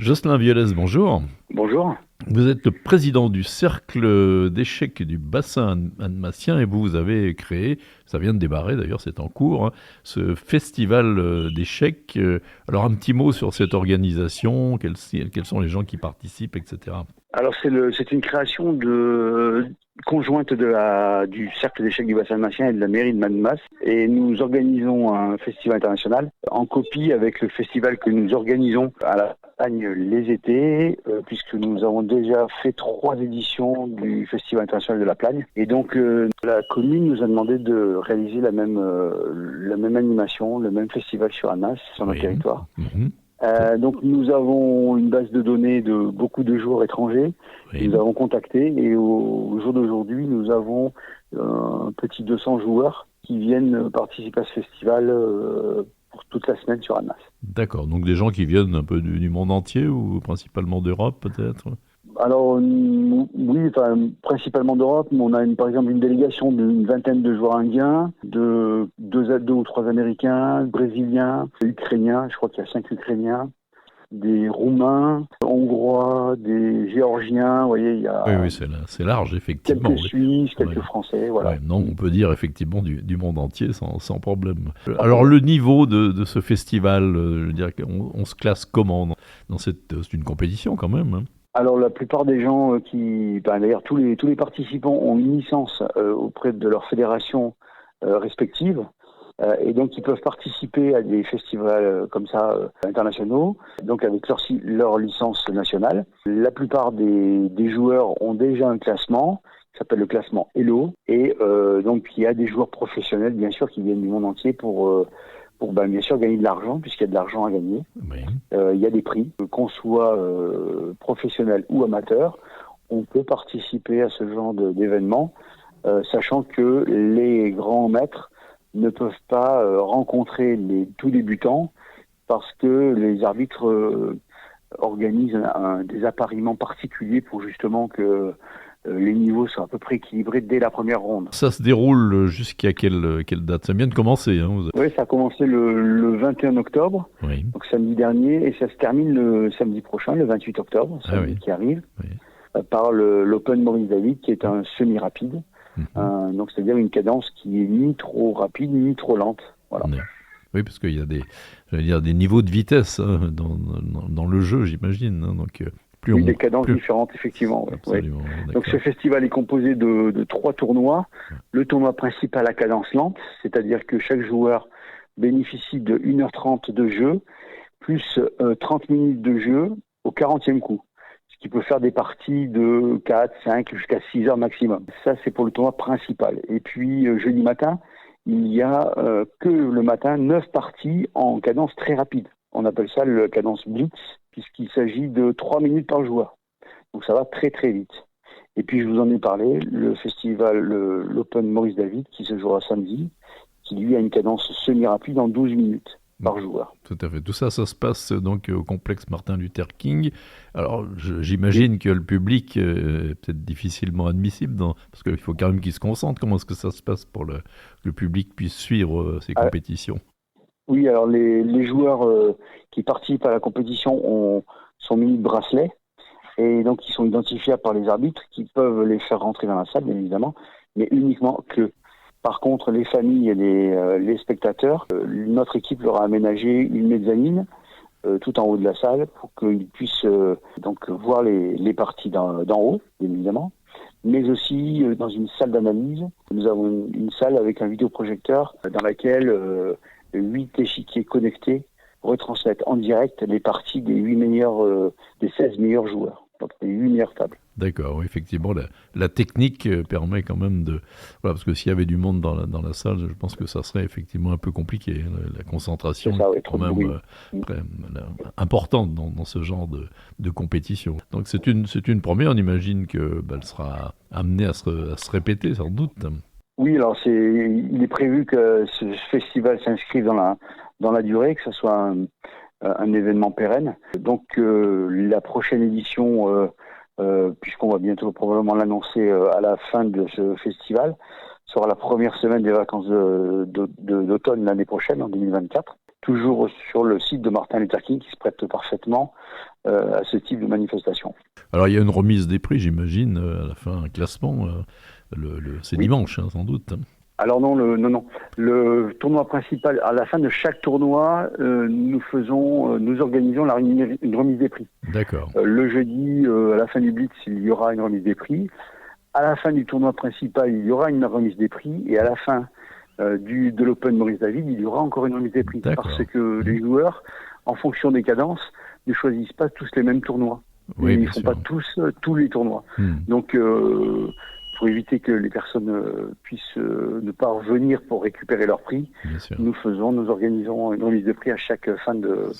Jocelyn Violès, bonjour. Bonjour. Vous êtes le président du cercle d'échecs du bassin annemassien et vous avez créé, ça vient de démarrer d'ailleurs, c'est en cours, hein, ce festival d'échecs. Alors un petit mot sur cette organisation, quels sont les gens qui participent, etc. Alors c'est une création conjointe du Cercle d'échecs du bassin alsacien et de la mairie de Annemasse. Et nous organisons un festival international en copie avec le festival que nous organisons à la Plagne les étés, puisque nous avons déjà fait 3 éditions du festival international de la Plagne. Et donc la commune nous a demandé de réaliser la même animation, le même festival sur Annemasse, sur notre territoire. Mhm. Donc nous avons une base de données de beaucoup de joueurs étrangers. Oui. Nous avons contacté et au jour d'aujourd'hui, nous avons un petit 200 joueurs qui viennent participer à ce festival pour toute la semaine sur Annemasse. D'accord, donc des gens qui viennent un peu du monde entier ou principalement d'Europe peut-être. Alors oui, principalement d'Europe, mais on a par exemple une délégation d'une vingtaine de joueurs indiens, de deux ou trois Américains, Brésiliens, Ukrainiens, je crois qu'il y a 5 Ukrainiens, des Roumains, Hongrois, des Géorgiens, vous voyez, il y a Oui, c'est large, effectivement. quelques Oui. Suisses, quelques Ouais. Français, voilà. Ouais, non, on peut dire effectivement du monde entier sans problème. Alors le niveau de ce festival, je veux dire, on se classe comment dans c'est une compétition quand même, hein. Alors la plupart des gens d'ailleurs tous les participants ont une licence auprès de leur fédération respective. Et donc, ils peuvent participer à des festivals comme ça internationaux, donc avec leur licence nationale. La plupart des joueurs ont déjà un classement qui s'appelle le classement Elo. Et donc, il y a des joueurs professionnels, bien sûr, qui viennent du monde entier pour bien sûr gagner de l'argent, puisqu'il y a de l'argent à gagner. Oui. Il y a des prix, qu'on soit professionnel ou amateur. On peut participer à ce genre d'événements, sachant que les grands maîtres ne peuvent pas rencontrer les tout débutants parce que les arbitres organisent des appariements particuliers pour justement que les niveaux soient à peu près équilibrés dès la première ronde. Ça se déroule jusqu'à quelle date? Ça vient de commencer, hein, Oui, ça a commencé le 21 octobre, Oui. donc samedi dernier, et ça se termine le samedi prochain, le 28 octobre, samedi qui arrive, par l'Open Maurice David, qui est un semi-rapide. Donc c'est-à-dire une cadence qui est ni trop rapide ni trop lente. Voilà. Oui, parce qu'il y a des niveaux de vitesse hein, dans le jeu, j'imagine. Hein, donc des cadences différentes, effectivement. Absolument, oui. Donc ce festival est composé de 3 tournois. Le tournoi principal à cadence lente, c'est-à-dire que chaque joueur bénéficie de 1h30 de jeu, plus 30 minutes de jeu au 40e coup. Ce qui peut faire des parties de 4, 5, jusqu'à 6 heures maximum. Ça, c'est pour le tournoi principal. Et puis, jeudi matin, il y a que le matin 9 parties en cadence très rapide. On appelle ça le cadence blitz, puisqu'il s'agit de 3 minutes par joueur. Donc ça va très très vite. Et puis, je vous en ai parlé, le festival, l'Open Maurice David, qui se jouera samedi, qui lui a une cadence semi-rapide en 12 minutes par joueur. Tout à fait. Tout ça, ça se passe donc au complexe Martin Luther King. Alors, j'imagine que le public est peut-être difficilement admissible, parce qu'il faut quand même qu'il se concentre. Comment est-ce que ça se passe pour que le public puisse suivre ces compétitions? Oui, alors les joueurs qui participent à la compétition sont munis de bracelets, et donc ils sont identifiables par les arbitres qui peuvent les faire rentrer dans la salle, bien évidemment, mais uniquement que. Par contre, les familles et les spectateurs, notre équipe leur a aménagé une mezzanine tout en haut de la salle pour qu'ils puissent donc voir les parties d'en haut, bien évidemment, mais aussi dans une salle d'analyse. Nous avons une salle avec un vidéoprojecteur dans laquelle 8 échiquiers connectés retransmettent en direct les parties des 16 meilleurs joueurs, donc les 8 meilleures tables. D'accord, oui, effectivement, la technique permet quand même de... Voilà, parce que s'il y avait du monde dans la salle, je pense que ça serait effectivement un peu compliqué. La concentration est quand même importante dans ce genre de compétition. Donc c'est une première, on imagine qu'elle sera amenée à se répéter sans doute. Oui, alors il est prévu que ce festival s'inscrive dans la durée, que ce soit un événement pérenne. Donc la prochaine édition... puisqu'on va bientôt probablement l'annoncer à la fin de ce festival, sera la première semaine des vacances d'automne l'année prochaine, en 2024. toujours sur le site de Martin Luther King qui se prête parfaitement à ce type de manifestation. Alors il y a une remise des prix, j'imagine, à la fin, un classement. C'est dimanche, hein, sans doute. Alors non, le tournoi principal, à la fin de chaque tournoi, nous organisons une remise des prix. D'accord. Le jeudi, à la fin du Blitz, il y aura une remise des prix. À la fin du tournoi principal, il y aura une remise des prix. Et à la fin de l'Open Maurice David, il y aura encore une remise des prix. D'accord. Parce que les joueurs, en fonction des cadences, ne choisissent pas tous les mêmes tournois. Oui, ils ne font pas tous les tournois. Donc, pour éviter que les personnes puissent ne pas revenir pour récupérer leur prix, nous organisons une remise de prix à chaque fin de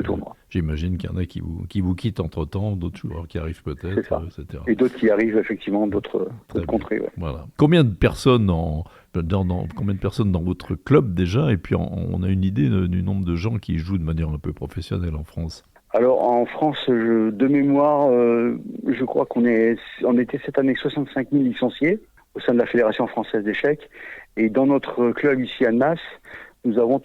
tournoi. J'imagine qu'il y en a qui vous quittent entre-temps, d'autres joueurs qui arrivent peut-être, etc. Et d'autres qui arrivent effectivement d'autres contrées. Ouais. Voilà. Combien de personnes dans votre club déjà, et puis on a une idée du nombre de gens qui jouent de manière un peu professionnelle en France? Alors en France, de mémoire, je crois qu'on était cette année 65 000 licenciés au sein de la Fédération française d'échecs. Et dans notre club ici à Annemasse, nous avons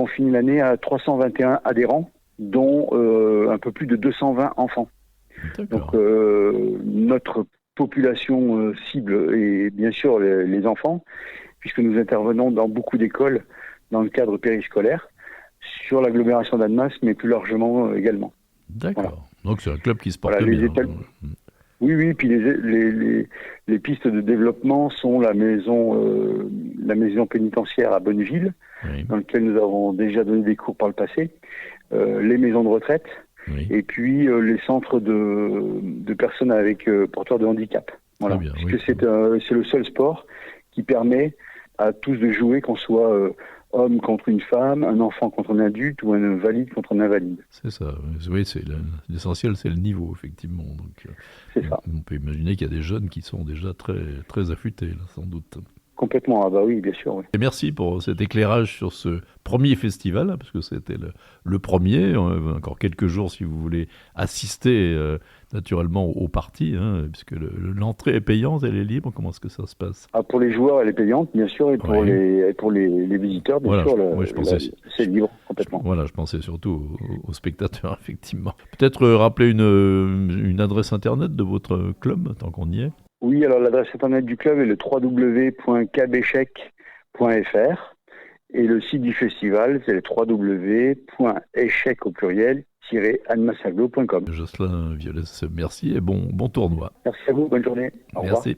fini l'année à 321 adhérents, dont un peu plus de 220 enfants. D'accord. Donc notre population cible est bien sûr les enfants, puisque nous intervenons dans beaucoup d'écoles dans le cadre périscolaire, sur l'agglomération d'Annemasse, mais plus largement également. D'accord. Voilà. Donc c'est un club qui se porte bien. bien. Oui, puis les pistes de développement sont la maison pénitentiaire à Bonneville, dans laquelle nous avons déjà donné des cours par le passé, les maisons de retraite, et puis les centres de personnes avec porteurs de handicap. Voilà. Bien, puisque c'est le seul sport qui permet à tous de jouer, qu'on soit homme contre une femme, un enfant contre un adulte ou un valide contre un invalide. C'est ça. Oui, l'essentiel, c'est le niveau, effectivement. Donc, c'est ça. On peut imaginer qu'il y a des jeunes qui sont déjà très, très affûtés, là, sans doute. Complètement, oui, bien sûr. Oui. Et merci pour cet éclairage sur ce premier festival, parce que c'était le premier. Encore quelques jours si vous voulez assister naturellement aux parties, puisque l'entrée est payante, elle est libre. Comment est-ce que ça se passe? Pour les joueurs, elle est payante, bien sûr, et pour les visiteurs, bien sûr, c'est libre complètement. Voilà, je pensais surtout aux spectateurs, effectivement. Peut-être rappeler une adresse internet de votre club, tant qu'on y est. Oui, alors l'adresse internet du club est le www.cabéchec.fr et le site du festival, c'est le www.échec-annemassaglo.com. Jocelyn Violès, merci et bon tournoi. Merci à vous, bonne journée. Au revoir. Merci.